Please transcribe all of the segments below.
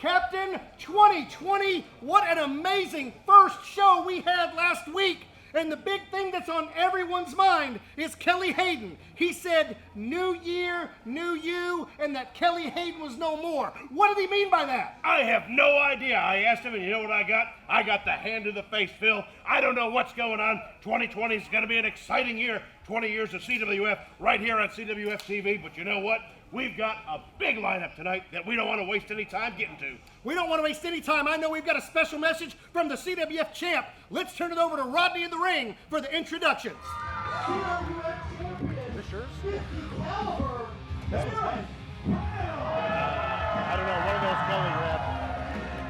Captain 2020, what an amazing first show we had last week. And the big thing that's on everyone's mind is Kelly Hayden. He said, new year, new you, and that Kelly Hayden was no more. What did he mean by that? I have no idea. I asked him, and you know what I got? I got the hand to the face, Phil. I don't know what's going on. 2020 is going to be an exciting year. 20 years of CWF right here on CWF TV. But you know what? We've got a big lineup tonight that we don't want to waste any time getting to. We don't want to waste any time. I know we've got a special message from the CWF champ. Let's turn it over to Rodney in the ring for the introductions. CWF Champion. This yours? 50 caliber. This one's mine. I don't know, one of those belly grabs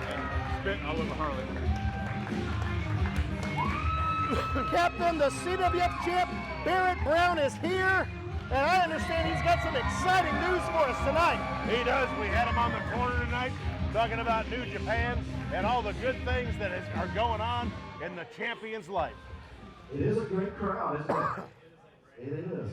and spit all over Harley. Captain, the CWF champ, Barrett Brown, is here. And I understand he's got some exciting news for us tonight. He does. We had him on the corner tonight talking about New Japan and all the good things that are going on in the champion's life. It is a great crowd, isn't it? It is.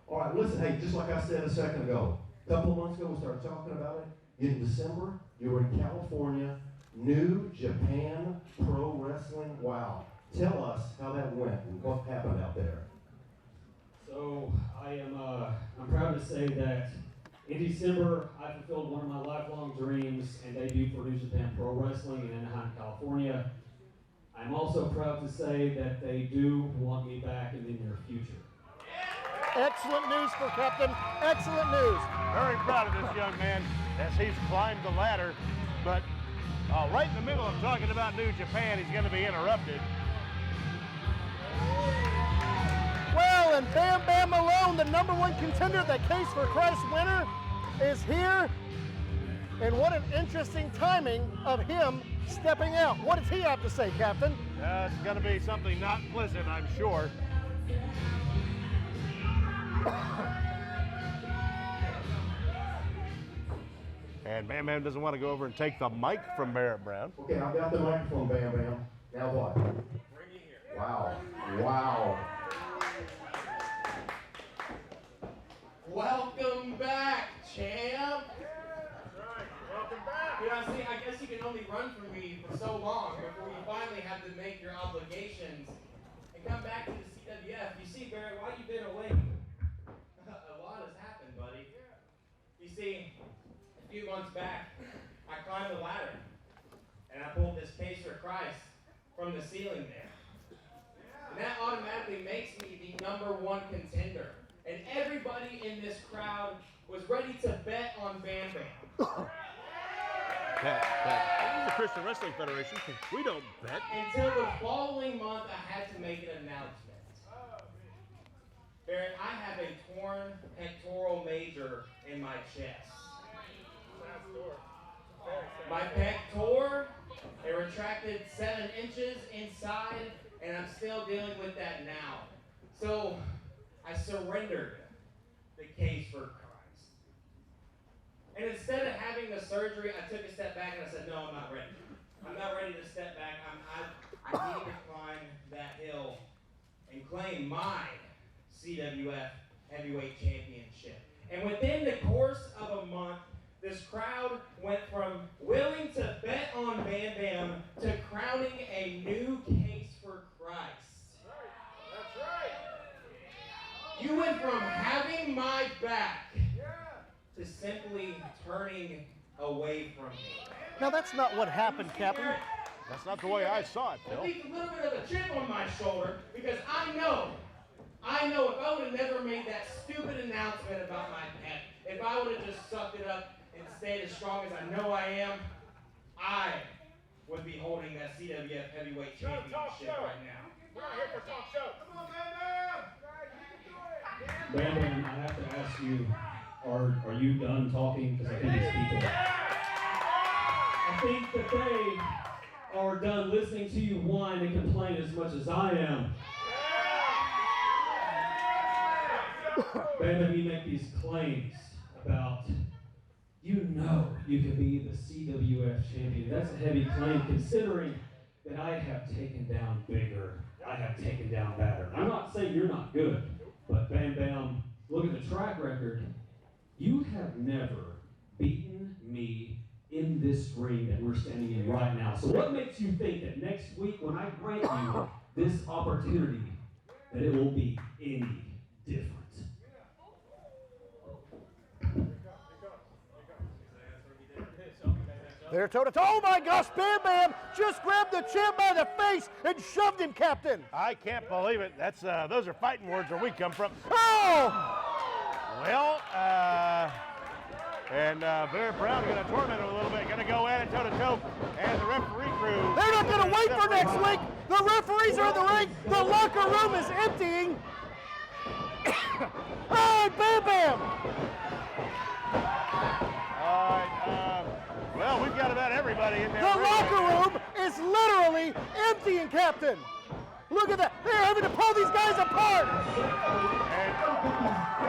All right, listen, hey, just like I said a second ago, a couple of months ago we started talking about it. In December, you were in California, New Japan Pro Wrestling. Wow. Tell us how that went and what happened out there. So I'm proud to say that in December I fulfilled one of my lifelong dreams and debuted for New Japan Pro Wrestling in Anaheim, California. I'm also proud to say that they do want me back in the near future. Excellent news for Captain. Excellent news. Very proud of this young man as he's climbed the ladder, but right in the middle of talking about New Japan, he's going to be interrupted. Well, and BamBam Malone, the #1 contender, the Case for Christ winner, is here. And what an interesting timing of him stepping out. What does he have to say, Captain? It's going to be something not pleasant, I'm sure. And Bam Bam doesn't want to go over and take the mic from Barrett Brown. Okay, I've got the microphone, Bam Bam. Now what? Bring it here. Wow. Wow. Welcome back, champ. That's right. Welcome back. Yeah, see, I guess you can only run from me for so long before you finally have to make your obligations and come back to the CWF. You see, Barrett, while you've been away, a lot has happened, buddy. You see, a few months back, I climbed the ladder and I pulled this Case for Christ from the ceiling there. And that automatically makes me the #1 contender. And everybody in this crowd was ready to bet on Bam Bam. This is the Christian Wrestling Federation. We don't bet. Until the following month, I had to make an announcement. Barrett, I have a torn pectoral major in my chest. My pec tore, it retracted 7 inches inside, and I'm still dealing with that now. So I surrendered the Case for Christ. And instead of having the surgery, I took a step back and I said, no, I'm not ready. I'm not ready to step back. I need to climb that hill and claim my CWF Heavyweight Championship. And within the course of a month, this crowd went from willing to bet on Bam Bam to crowning a new Case for Christ. That's right. You went from having my back to simply turning away from me. Now, that's not what happened, Captain. That's not the way I saw it, At Phil. least a little bit of a chip on my shoulder because I know if I would have never made that stupid announcement about my pet, if I would have just sucked it up and stayed as strong as I know I am, I would be holding that CWF Heavyweight Championship right now. We're not here for talk show. Come on, Bam Bam Bam, I have to ask you, are you done talking? Because I think it's people. I think that they are done listening to you whine and complain as much as I am. Bam Bam, you make these claims about, you can be the CWF champion. That's a heavy claim considering that I have taken down bigger. I have taken down better. I'm not saying you're not good, but Bam Bam, look at the track record. You have never beaten me in this ring that we're standing in right now. So what makes you think that next week when I grant you this opportunity, that it will be any different? They're toe-to-toe. Oh my gosh, Bam Bam just grabbed the champ by the face and shoved him, Captain. I can't believe it. That's those are fighting words where we come from. Oh! Well, Barrett Brown going to torment him a little bit. Going to go at it toe-to-toe. And the referee crew. They're not going to wait for next week. The referees are in the ring. The locker room is emptying. Oh, Bam Bam! All right. Well, we've got about everybody in there. The locker room is literally emptying, Captain. Look at that. They're having to pull these guys apart. And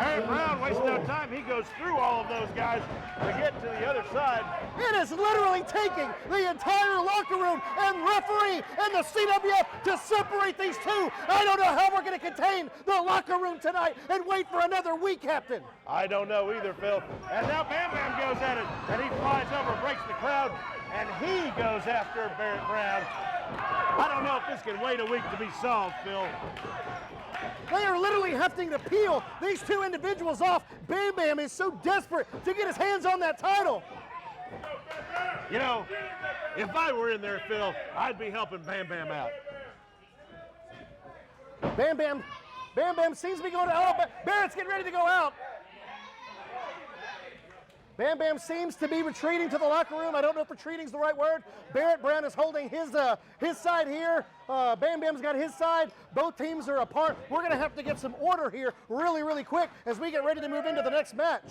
Barrett Brown wastes no time. He goes through all of those guys to get to the other side. It is literally taking the entire locker room and referee and the CWF to separate these two. I don't know how we're going to contain the locker room tonight and wait for another week, Captain. I don't know either, Phil. And now Bam Bam goes at it, and he flies over, breaks the crowd, and he goes after Barrett Brown. I don't know if this can wait a week to be solved, Phil. They are literally having to peel these two individuals off. Bam Bam is so desperate to get his hands on that title. You know, if I were in there, Phil, I'd be helping Bam Bam out. Bam Bam seems to be going out, but Barrett's getting ready to go out. Bam Bam seems to be retreating to the locker room. I don't know if retreating is the right word. Barrett Brown is holding his side here. Bam Bam's got his side. Both teams are apart. We're going to have to get some order here really, really quick as we get ready to move into the next match.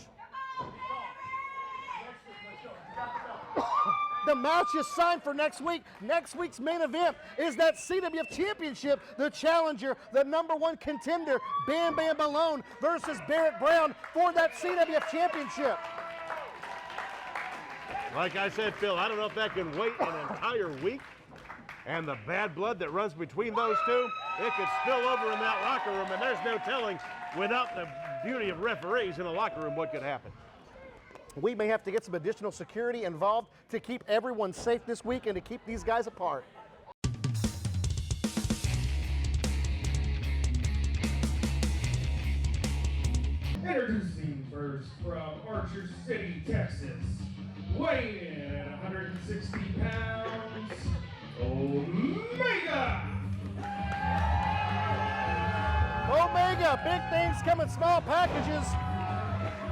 The match is signed for next week. Next week's main event is that CWF Championship. The challenger, the #1 contender, Bam Bam Malone versus Barrett Brown for that CWF Championship. Like I said, Phil, I don't know if that can wait an entire week. And the bad blood that runs between those two, it could spill over in that locker room, and there's no telling without the beauty of referees in a locker room what could happen. We may have to get some additional security involved to keep everyone safe this week and to keep these guys apart. Introducing first from Archer City, Texas, weighing in at 160 pounds, Omega! Omega, big things come in small packages.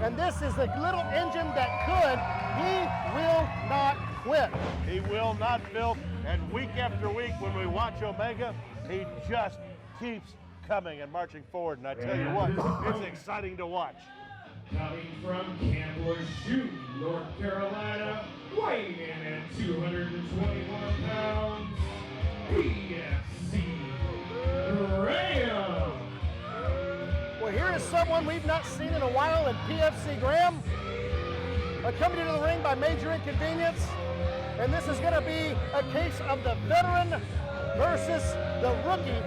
And this is the little engine that could. He will not quit. He will not, Phil. And week after week when we watch Omega, he just keeps coming and marching forward. And I tell you what, it's exciting to watch. Coming from Camp Lejeune, North Carolina, weighing in at 221 pounds, PFC Graham. Well, here is someone we've not seen in a while in PFC Graham. Coming into the ring by major inconvenience. And this is going to be a case of the veteran versus the rookie.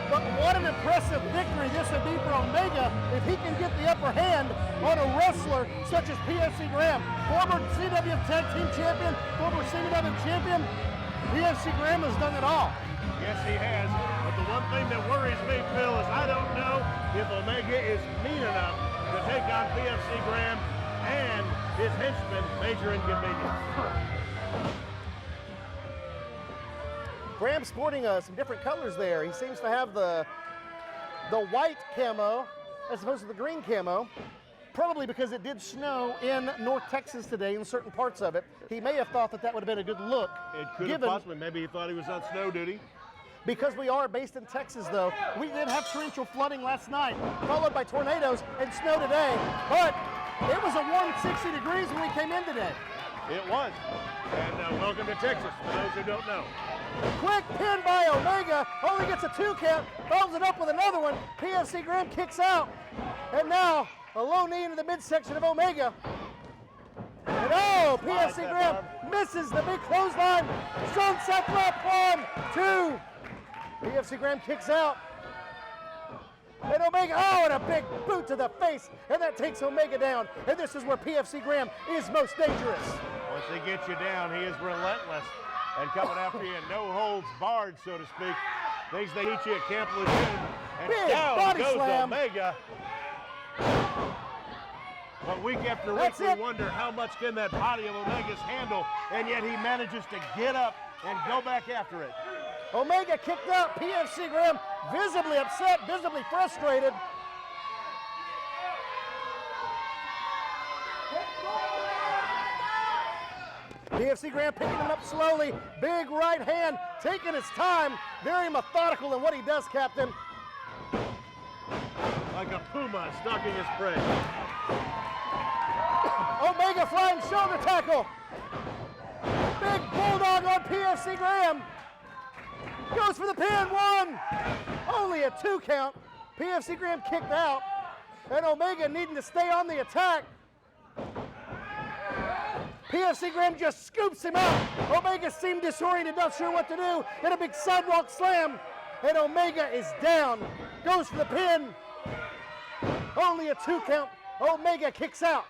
But what an impressive victory this would be for Omega if he can get the upper hand on a wrestler such as PFC Graham. Former CWF Tag Team Champion, former CWF Champion. PFC Graham has done it all. Yes, he has. But the one thing that worries me, Phil, is I don't know if Omega is mean enough to take on PFC Graham and his henchman, Major Inconvenience. Graham sporting some different colors there. He seems to have the white camo as opposed to the green camo, probably because it did snow in North Texas today in certain parts of it. He may have thought that that would have been a good look. It could have possibly. Maybe he thought he was on snow duty. Because we are based in Texas, though, we did have torrential flooding last night, followed by tornadoes and snow today. But it was a warm 60 degrees when we came in today. It was. And welcome to Texas, for those who don't know. Quick pin by Omega, only gets a 2 count, follows it up with another one. PFC Graham kicks out. And now, a low knee into the midsection of Omega. And oh, PFC Graham misses the big clothesline. Sunset flip, 1, 2. PFC Graham kicks out. And Omega, oh, and a big boot to the face, and that takes Omega down. And this is where PFC Graham is most dangerous. Once he gets you down, he is relentless and coming after you, no holds barred, so to speak. Things they teach you at Camp Lejeune. And Big down body goes slam. Omega. But week after week, That's we it. wonder how much can that body of Omega's handle, and yet he manages to get up and go back after it. Omega kicked out. PFC Graham visibly upset, visibly frustrated. PFC Graham picking him up slowly. Big right hand, taking his time. Very methodical in what he does, Captain. Like a puma stalking his prey. Omega flying shoulder tackle. Big bulldog on PFC Graham. Goes for the pin, 1. Only a 2 count. PFC Graham kicked out. And Omega needing to stay on the attack. PFC Graham just scoops him out. Omega seemed disoriented, not sure what to do. And a big sidewalk slam. And Omega is down. Goes for the pin. Only a 2 count. Omega kicks out.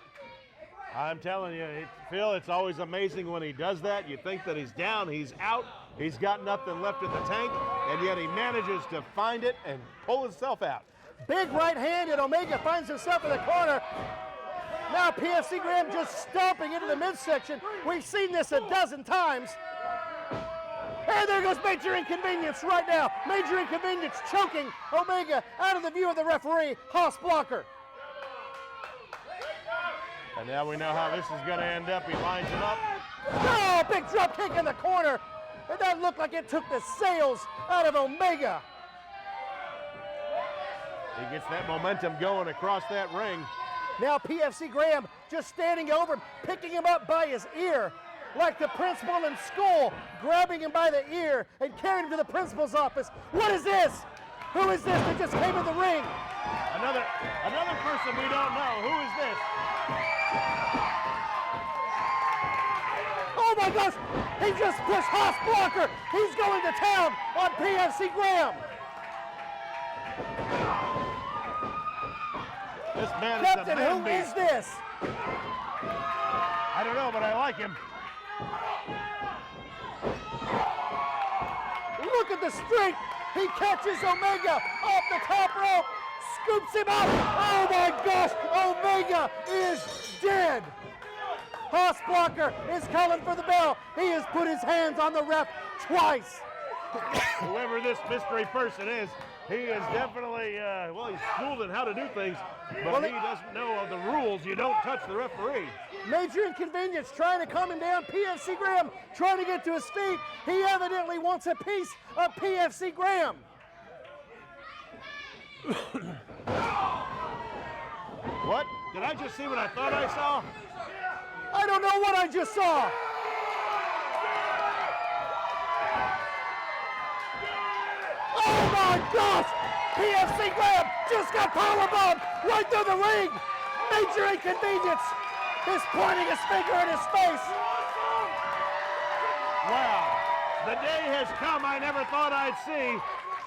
I'm telling you, Phil, it's always amazing when he does that. You think that he's down, he's out, he's got nothing left in the tank, and yet he manages to find it and pull himself out. Big right hand, and Omega finds himself in the corner. Now PFC Graham just stomping into the midsection. We've seen this a dozen times. And there goes Major Inconvenience right now. Major Inconvenience choking Omega out of the view of the referee, Haas blocker. And now we know how this is going to end up. He lines him up. Oh, big drop kick in the corner. And that looked like it took the sails out of Omega. He gets that momentum going across that ring. Now PFC Graham just standing over him, picking him up by his ear, like the principal in school, grabbing him by the ear and carrying him to the principal's office. What is this? Who is this that just came in the ring? Another person we don't know. Who is this? Oh my gosh, he just pushed Haas blocker. He's going to town on PFC Graham. This man Captain, is a man who is beast. this? I don't know, but I like him. Look at the strength. He catches Omega off the top rope, scoops him up. Oh my gosh, Omega is dead. Haas blocker is calling for the bell. He has put his hands on the ref twice. Whoever this mystery person is, he is definitely, well, he's schooled in how to do things, but he doesn't know of the rules. You don't touch the referee. Major Inconvenience trying to calm him down. PFC Graham trying to get to his feet. He evidently wants a piece of PFC Graham. What? Did I just see what I thought I saw? I don't know what I just saw. Oh my gosh! PFC Graham just got powerbombed right through the ring. Major Inconvenience is pointing his finger in his face. Wow. The day has come I never thought I'd see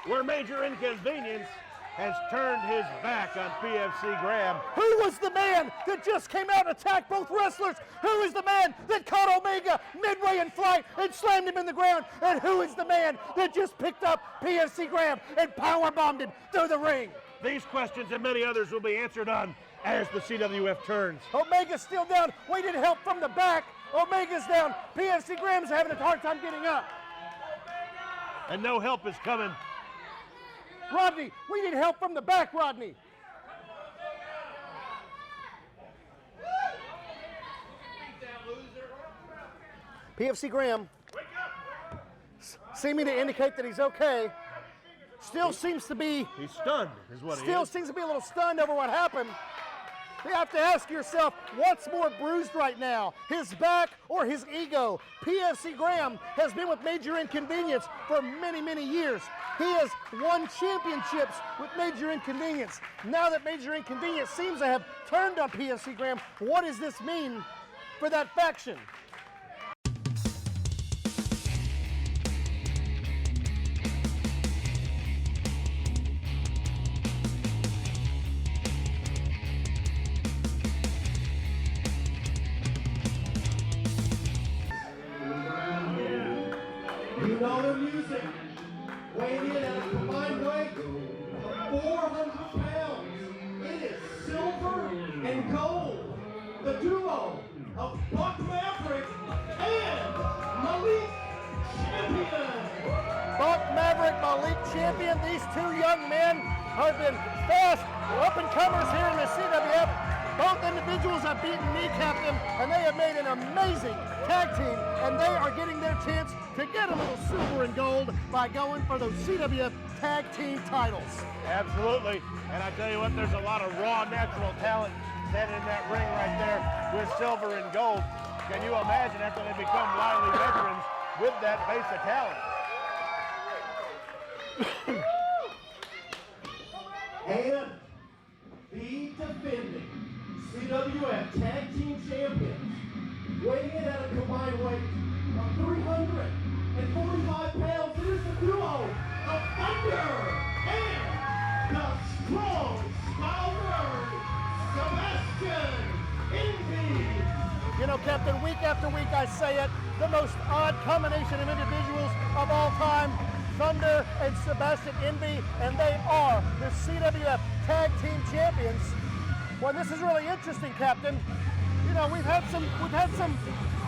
where Major Inconvenience has turned his back on PFC Graham. Who was the man that just came out and attacked both wrestlers? Who is the man that caught Omega midway in flight and slammed him in the ground? And who is the man that just picked up PFC Graham and powerbombed him through the ring? These questions and many others will be answered on as the CWF turns. Omega's still down. We need help from the back. Omega's down. PFC Graham's having a hard time getting up. And no help is coming. Rodney, we need help from the back, Rodney. PFC Graham, seeming to indicate that he's okay, still seems to be He's stunned, is what he Still is. seems to be a little stunned over what happened. You have to ask yourself, what's more bruised right now, his back or his ego? PFC Graham has been with Major Inconvenience for many, many years. He has won championships with Major Inconvenience. Now that Major Inconvenience seems to have turned on PFC Graham, what does this mean for that faction? duo of Buck Maverick and Malik Champion. Buck Maverick, Malik Champion. These two young men have been fast up-and-comers here in the CWF. Both individuals have beaten me, Captain, and they have made an amazing tag team, and they are getting their chance to get a little silver and gold by going for those CWF Tag Team titles. Absolutely. And I tell you what, there's a lot of raw natural talent standing in that ring right there with silver and gold. Can you imagine after they become wily veterans with that base of talent? And the defending CWF Tag Team Champions, weighing in at a combined weight of 345 pounds, here's the duo of Thunder and the strong Skyler Sebastian Envy. You know, Captain, week after week I say it, the most odd combination of individuals of all time, Thunder and Sebastian Envy, and they are the CWF Tag Team Champions. Well, this is really interesting, Captain. You know, we've had some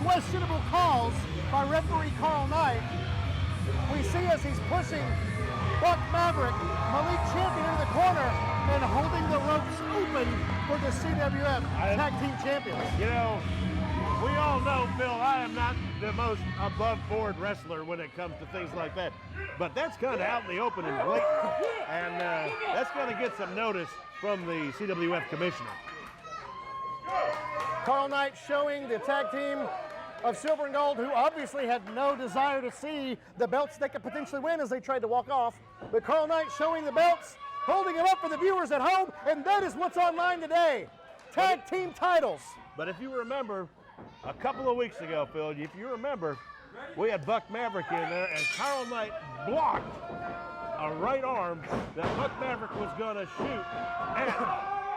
questionable calls by referee Carl Knight. We see as he's pushing Buck Maverick, Malik Champion into the corner and holding the ropes open for the CWF Tag Team Champions. You know, we all know, Phil, I am not the most above-board wrestler when it comes to things like that. But that's kind of out in the open and blatant. And that's going to get some notice from the CWF commissioner. Carl Knight showing the tag team of Silver and Gold, who obviously had no desire to see the belts they could potentially win as they tried to walk off. But Carl Knight showing the belts, holding them up for the viewers at home, and that is what's online today. Tag team titles. But if you remember, a couple of weeks ago, Phil, if you remember, we had Buck Maverick in there, and Carl Knight blocked a right arm that Buck Maverick was going to shoot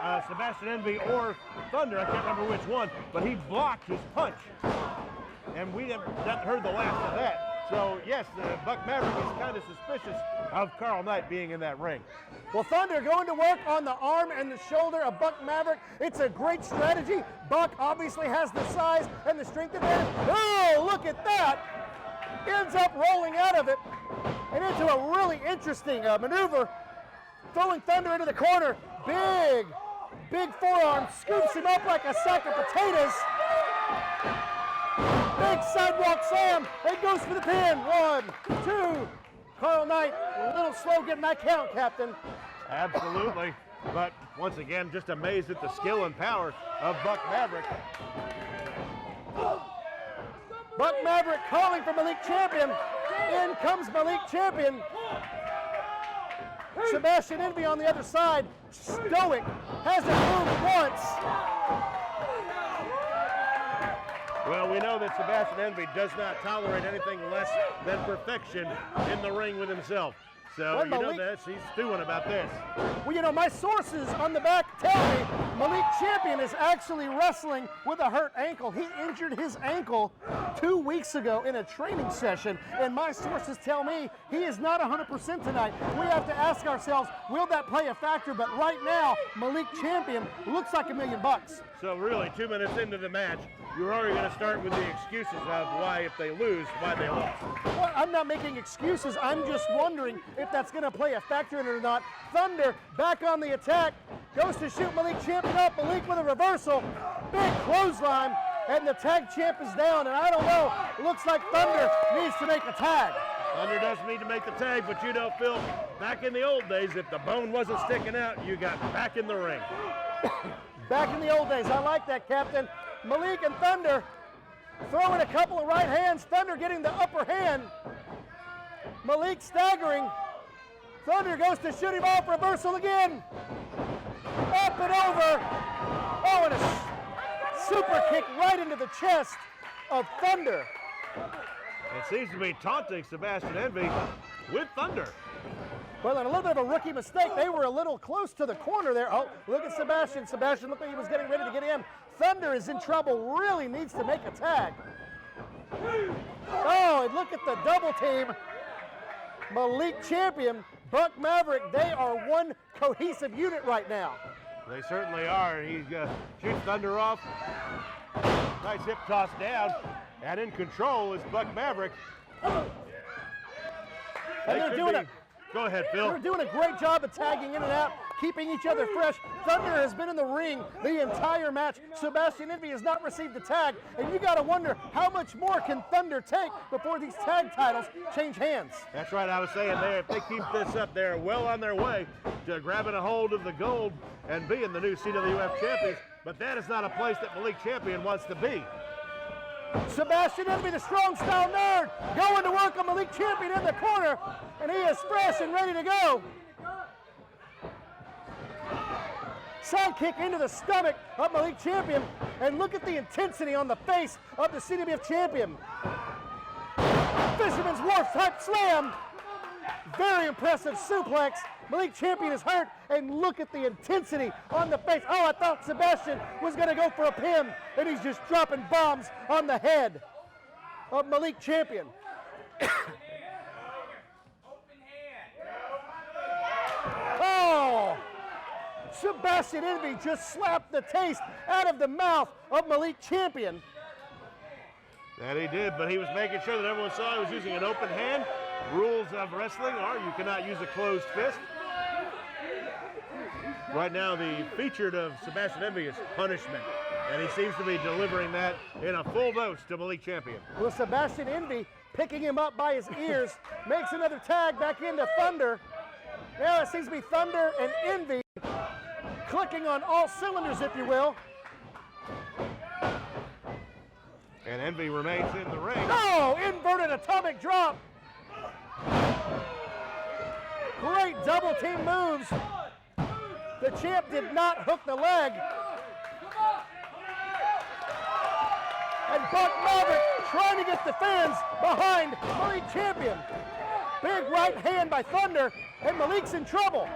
at Sebastian Envy or Thunder. I can't remember which one, but he blocked his punch. And we haven't heard the last of that. So, yes, Buck Maverick is kind of suspicious of Carl Knight being in that ring. Well, Thunder going to work on the arm and the shoulder of Buck Maverick. It's a great strategy. Buck obviously has the size and the strength advantage. Oh, look at that. Ends up rolling out of it and into a really interesting maneuver. Throwing Thunder into the corner. Big forearm. Scoops him up like a sack of potatoes. Big sidewalk slam. It goes for the pin. 1, 2. Carl Knight, a little slow getting that count, Captain. Absolutely. But once again, just amazed at the skill and power of Buck Maverick. Buck Maverick calling for Malik Champion. In comes Malik Champion. Sebastian Envy on the other side. Stoic. Hasn't moved once. Well, we know that Sebastian Envy does not tolerate anything less than perfection in the ring with himself. So, you know that he's stewing about this. Well, you know, my sources on the back tell me Malik Champion is actually wrestling with a hurt ankle. He injured his ankle 2 weeks ago in a training session, and my sources tell me he is not 100% tonight. We have to ask ourselves, will that play a factor? But right now, Malik Champion looks like $1 million. So really, 2 minutes into the match, you're already going to start with the excuses of why, if they lose, why they lost. Well, I'm not making excuses. I'm just wondering if that's going to play a factor in it or not. Thunder back on the attack. Goes to shoot Malik Champion up. Malik with a reversal. Big clothesline. And the tag champ is down. And I don't know. Looks like Thunder needs to make a tag. Thunder does need to make the tag, but you know, Phil, back in the old days, if the bone wasn't sticking out, you got back in the ring. Back in the old days. I like that, Captain. Malik and Thunder throwing a couple of right hands. Thunder getting the upper hand. Malik staggering. Thunder goes to shoot him off. Reversal again. Up and over. Oh, and a super kick right into the chest of Thunder. It seems to be taunting Sebastian Envy with Thunder. Well, and a little bit of a rookie mistake. They were a little close to the corner there. Oh, look at Sebastian. Sebastian looked like he was getting ready to get in. Thunder is in trouble, really needs to make a tag. Oh, and look at the double team. Malik Champion, Buck Maverick, they are one cohesive unit right now. They certainly are. He shoots Thunder off. Nice hip toss down. And in control is Buck Maverick. And they're doing Go ahead, Phil. They're doing a great job of tagging in and out, keeping each other fresh. Thunder has been in the ring the entire match. Sebastian Envy has not received a tag, and you got to wonder how much more can Thunder take before these tag titles change hands. That's right. I was saying there, if they keep this up, they're well on their way to grabbing a hold of the gold and being the new CWF champions. But that is not a place that Malik Champion wants to be. Sebastian Envy, the strong style nerd, going to work on Malik Champion in the corner, and he is fresh and ready to go. Side kick into the stomach of Malik Champion, and look at the intensity on the face of the CWF champion. Fisherman's Wharf type slam. Very impressive suplex. Malik Champion is hurt, and look at the intensity on the face. Oh, I thought Sebastian was going to go for a pin, and he's just dropping bombs on the head of Malik Champion. Oh! Sebastian Envy just slapped the taste out of the mouth of Malik Champion. That he did, but he was making sure that everyone saw he was using an open hand. Rules of wrestling are you cannot use a closed fist. Right now, the featured of Sebastian Envy is punishment, and he seems to be delivering that in a full dose to Malik Champion. Well, Sebastian Envy picking him up by his ears, makes another tag back into Thunder. Now it seems to be Thunder and Envy clicking on all cylinders, if you will. And Envy remains in the ring. Oh, inverted atomic drop. Great double team moves. The champ did not hook the leg. And Buck Maverick trying to get the fans behind Malik Champion. Big right hand by Thunder, and Malik's in trouble.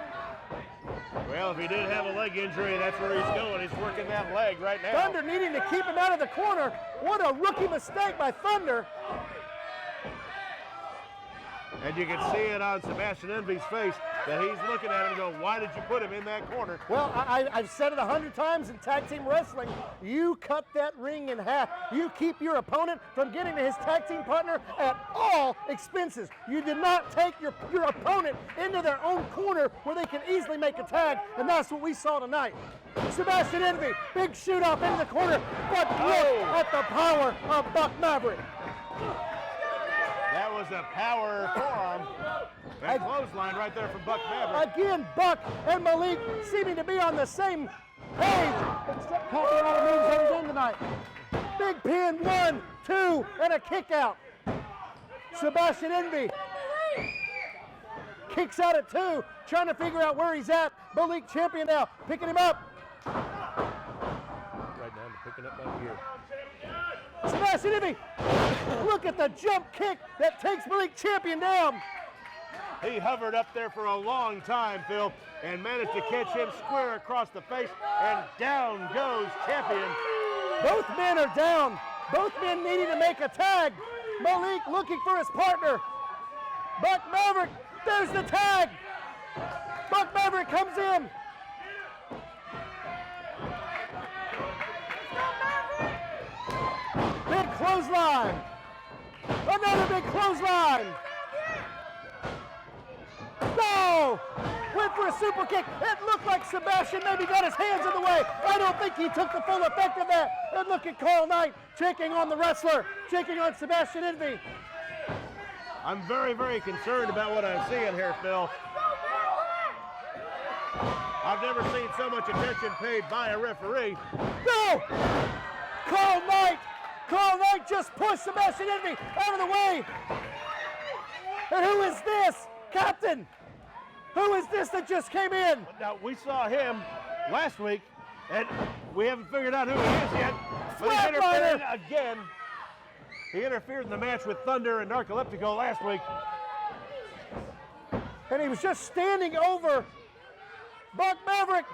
Well, if he did have a leg injury, that's where he's going. He's working that leg right now. Thunder needing to keep him out of the corner. What a rookie mistake by Thunder. And you can see it on Sebastian Envy's face that he's looking at him and going, why did you put him in that corner? Well, I've said it 100 times in tag team wrestling. You cut that ring in half. You keep your opponent from getting to his tag team partner at all expenses. You did not take your opponent into their own corner where they can easily make a tag, and that's what we saw tonight. Sebastian Envy, big shoot off into the corner, but look at the power of Buck Maverick. That was a power forearm. That clothesline right there from Buck Maverick. Again, Buck and Malik seeming to be on the same page, except Colorado moves on again tonight. Big pin, 1, 2, and a kick out. Sebastian Envy kicks out at 2, trying to figure out where he's at. Malik Champion now, picking him up. Right down to picking up right here. Sebastian Envy, look at the jump kick that takes Malik Champion down. He hovered up there for a long time, Phil, and managed to catch him square across the face, and down goes Champion. Both men are down. Both men needing to make a tag. Malik looking for his partner. Buck Maverick, there's the tag. Buck Maverick comes in. Big clothesline. Another big clothesline. No! Went for a super kick. It looked like Sebastian maybe got his hands in the way. I don't think he took the full effect of that. And look at Carl Knight checking on the wrestler, checking on Sebastian Envy. I'm very, very concerned about what I'm seeing here, Phil. I've never seen so much attention paid by a referee. No! Carl Knight just pushed Sebastian Envy out of the way. And who is this? Captain, who is this that just came in? Now, we saw him last week, and we haven't figured out who he is yet. But he's interfered again. He interfered in the match with Thunder and Narcoleptico last week. And he was just standing over Buck Maverick.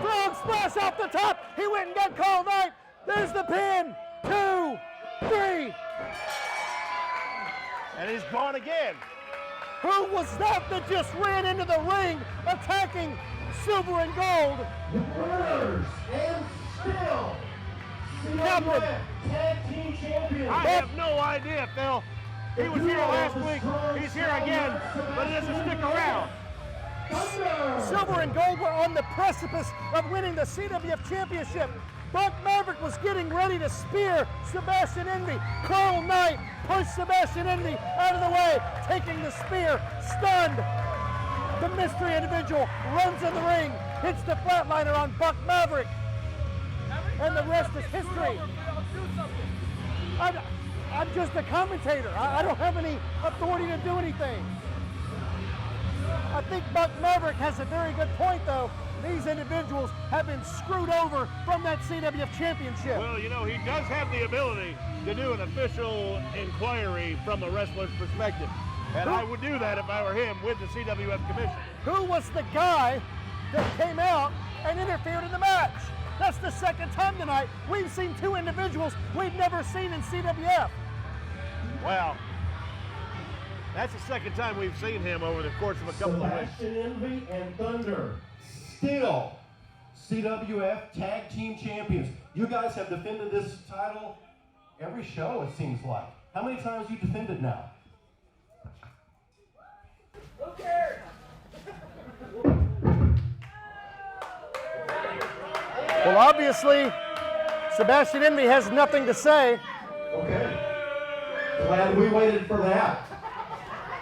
Frog splash off the top. He went and got Carl Knight. There's the pin. 2, 3. And he's gone again. Who was that just ran into the ring attacking Silver and Gold? The winners and still Now happened? CWF Tag Team Champions. I have no idea, Phil. He was here last week. He's here again, but he doesn't stick around. Silver and gold were on the precipice of winning the CWF Championship. Buck Maverick was getting ready to spear Sebastian Envy. Carl Knight pushed Sebastian Envy out of the way, taking the spear, stunned. The mystery individual runs in the ring, hits the flatliner on Buck Maverick, and the rest is history. I'm just a commentator. I don't have any authority to do anything. I think Buck Maverick has a very good point, though. These individuals have been screwed over from that CWF Championship. Well, you know, he does have the ability to do an official inquiry from a wrestler's perspective. And I would do that if I were him with the CWF Commission. Who was the guy that came out and interfered in the match? That's the second time tonight. We've seen two individuals we've never seen in CWF. Wow. That's the second time we've seen him over the course of a couple of weeks. Sebastian Envy and Thunder, still CWF Tag Team Champions. You guys have defended this title every show, it seems like. How many times you defended now? Well, obviously, Sebastian Envy has nothing to say. Okay. Glad we waited for that.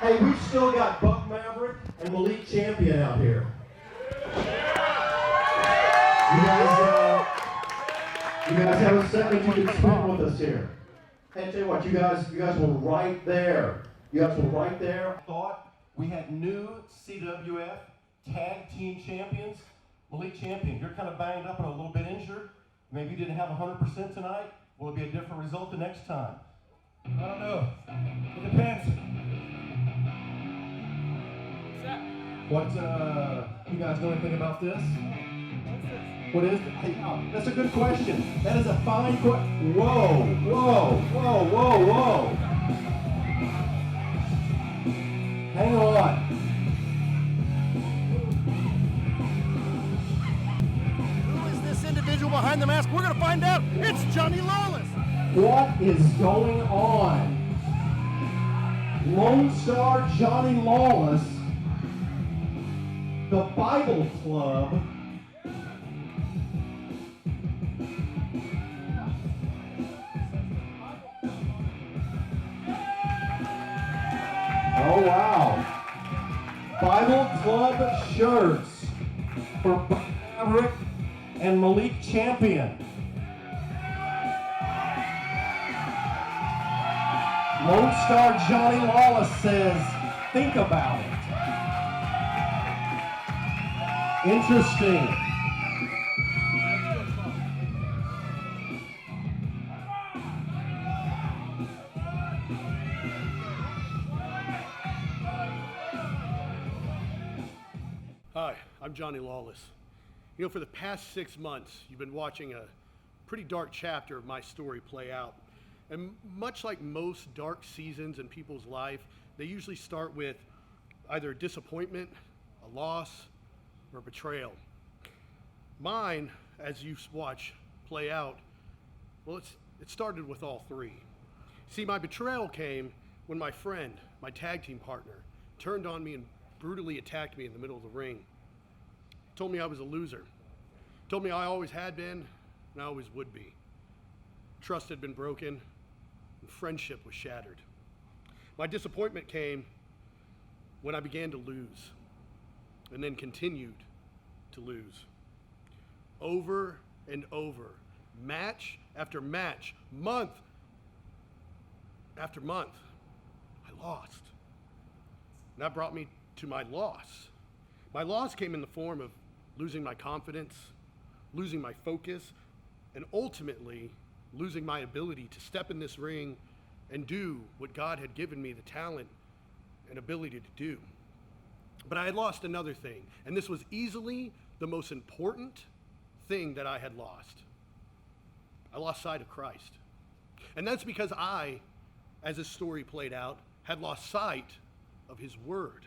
Hey, we've still got Buck Maverick and Malik Champion out here. You guys have a second you can spend with us here. Hey, tell you what, you guys were right there. You guys were right there. I thought we had new CWF Tag Team Champions. Malik Champion, you're kind of banged up and a little bit injured. Maybe you didn't have 100% tonight. Will it be a different result the next time? I don't know. It depends. What, you guys know anything about this? What is it? Hey, that's a good question. That is a fine question. Whoa, whoa, whoa, whoa, whoa. Hang on. Who is this individual behind the mask? We're going to find out. It's Johnny Lawless. What is going on? Lone Star Johnny Lawless, the Bible Club, oh wow, Bible Club shirts for Buck Maverick and Malik Champion. Lone Star Johnny Lawless says, think about it. Interesting. Hi, I'm Johnny Lawless. You know, for the past 6 months, you've been watching a pretty dark chapter of my story play out. And much like most dark seasons in people's life, they usually start with either disappointment, a loss, or betrayal. Mine, as you watch play out, well, it started with all three. See, my betrayal came when my friend, my tag team partner, turned on me and brutally attacked me in the middle of the ring. Told me I was a loser. Told me I always had been and I always would be. Trust had been broken and friendship was shattered. My disappointment came when I began to lose and then continued to lose. Over and over, match after match, month after month, I lost. And that brought me to my loss. My loss came in the form of losing my confidence, losing my focus, and ultimately losing my ability to step in this ring and do what God had given me the talent and ability to do. But I had lost another thing, and this was easily the most important thing that I had lost. I lost sight of Christ. And that's because I, as this story played out, had lost sight of his word.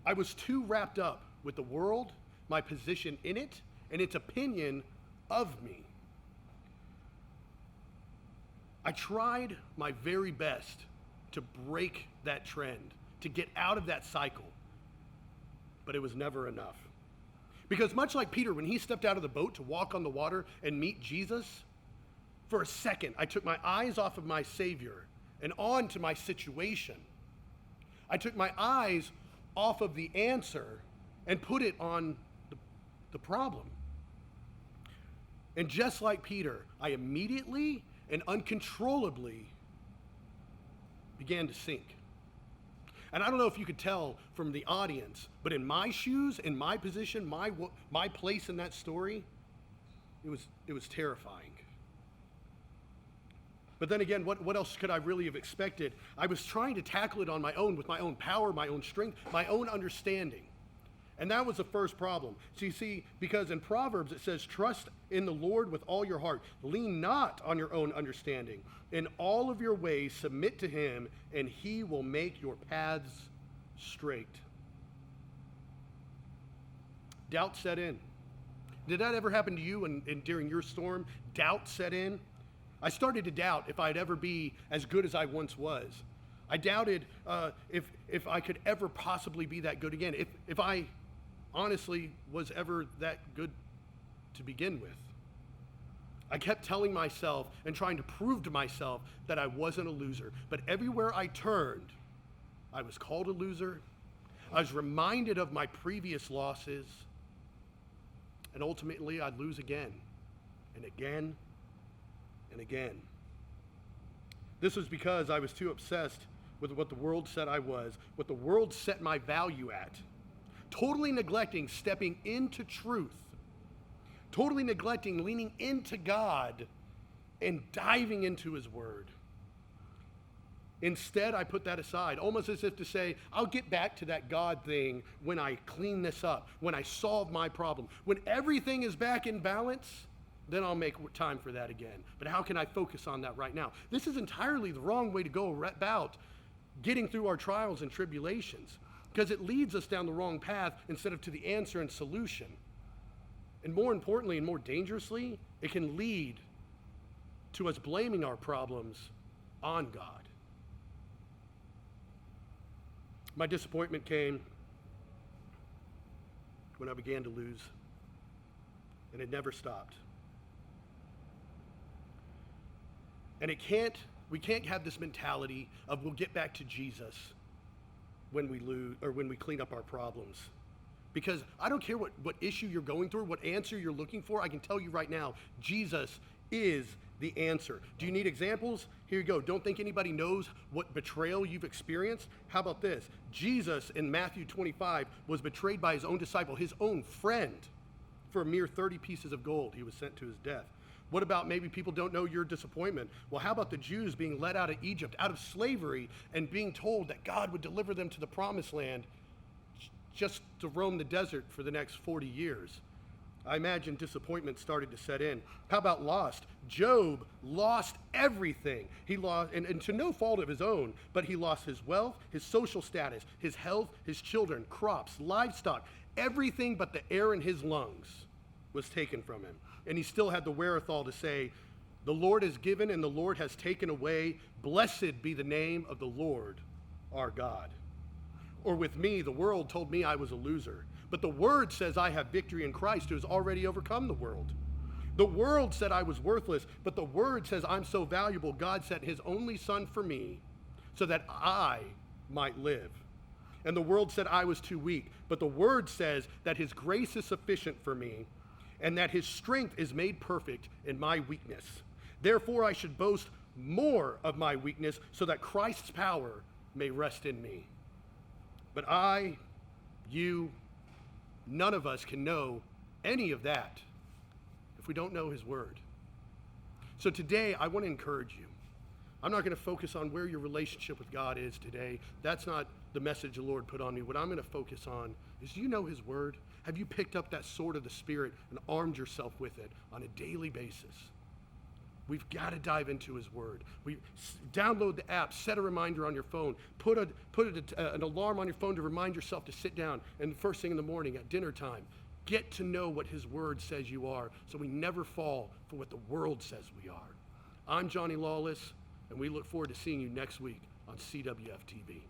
I was too wrapped up with the world, my position in it, and its opinion of me. I tried my very best to break that trend, to get out of that cycle, but it was never enough. Because much like Peter, when he stepped out of the boat to walk on the water and meet Jesus, for a second, I took my eyes off of my Savior and on to my situation. I took my eyes off of the answer and put it on the problem. And just like Peter, I immediately and uncontrollably began to sink. And I don't know if you could tell from the audience, but in my shoes, in my position, my place in that story, it was terrifying. But then again, what else could I really have expected? I was trying to tackle it on my own, with my own power, my own strength, my own understanding. And that was the first problem. So you see, because in Proverbs it says, trust in the Lord with all your heart. Lean not on your own understanding. In all of your ways submit to him, and he will make your paths straight. Doubt set in. Did that ever happen to you and during your storm? Doubt set in? I started to doubt if I'd ever be as good as I once was. I doubted if I could ever possibly be that good again, if I honestly was ever that good to begin with. I kept telling myself and trying to prove to myself that I wasn't a loser. But everywhere I turned, I was called a loser. I was reminded of my previous losses. And ultimately, I'd lose again and again and again. This was because I was too obsessed with what the world said I was, what the world set my value at, totally neglecting stepping into truth, totally neglecting leaning into God and diving into his word. Instead, I put that aside, almost as if to say, I'll get back to that God thing when I clean this up, when I solve my problem. When everything is back in balance, then I'll make time for that again. But how can I focus on that right now? This is entirely the wrong way to go about getting through our trials and tribulations, because it leads us down the wrong path instead of to the answer and solution. And more importantly and more dangerously, it can lead to us blaming our problems on God. My disappointment came when I began to lose, and it never stopped. And we can't have this mentality of we'll get back to Jesus when we lose or when we clean up our problems. Because I don't care what issue you're going through, what answer you're looking for, I can tell you right now, Jesus is the answer. Do you need examples? Here you go. Don't think anybody knows what betrayal you've experienced? How about this? Jesus in Matthew 25 was betrayed by his own disciple, his own friend, for a mere 30 pieces of gold. He was sent to his death. What about maybe people don't know your disappointment? Well, how about the Jews being led out of Egypt, out of slavery, and being told that God would deliver them to the promised land just to roam the desert for the next 40 years? I imagine disappointment started to set in. How about lost? Job lost everything. He lost, and to no fault of his own, but he lost his wealth, his social status, his health, his children, crops, livestock, everything but the air in his lungs was taken from him. And he still had the wherewithal to say, the Lord has given and the Lord has taken away. Blessed be the name of the Lord, our God. Or with me, the world told me I was a loser. But the word says I have victory in Christ who has already overcome the world. The world said I was worthless, but the word says I'm so valuable. God sent his only son for me so that I might live. And the world said I was too weak, but the word says that his grace is sufficient for me and that his strength is made perfect in my weakness. Therefore, I should boast more of my weakness so that Christ's power may rest in me. But I, you, none of us can know any of that if we don't know his word. So today, I want to encourage you. I'm not going to focus on where your relationship with God is today. That's not the message the Lord put on me. What I'm going to focus on is, do you know his word? Have you picked up that sword of the Spirit and armed yourself with it on a daily basis? We've got to dive into his word. Download the app, set a reminder on your phone, put an alarm on your phone to remind yourself to sit down, and first thing in the morning at dinner time, get to know what his word says you are so we never fall for what the world says we are. I'm Johnny Lawless, and we look forward to seeing you next week on CWF TV.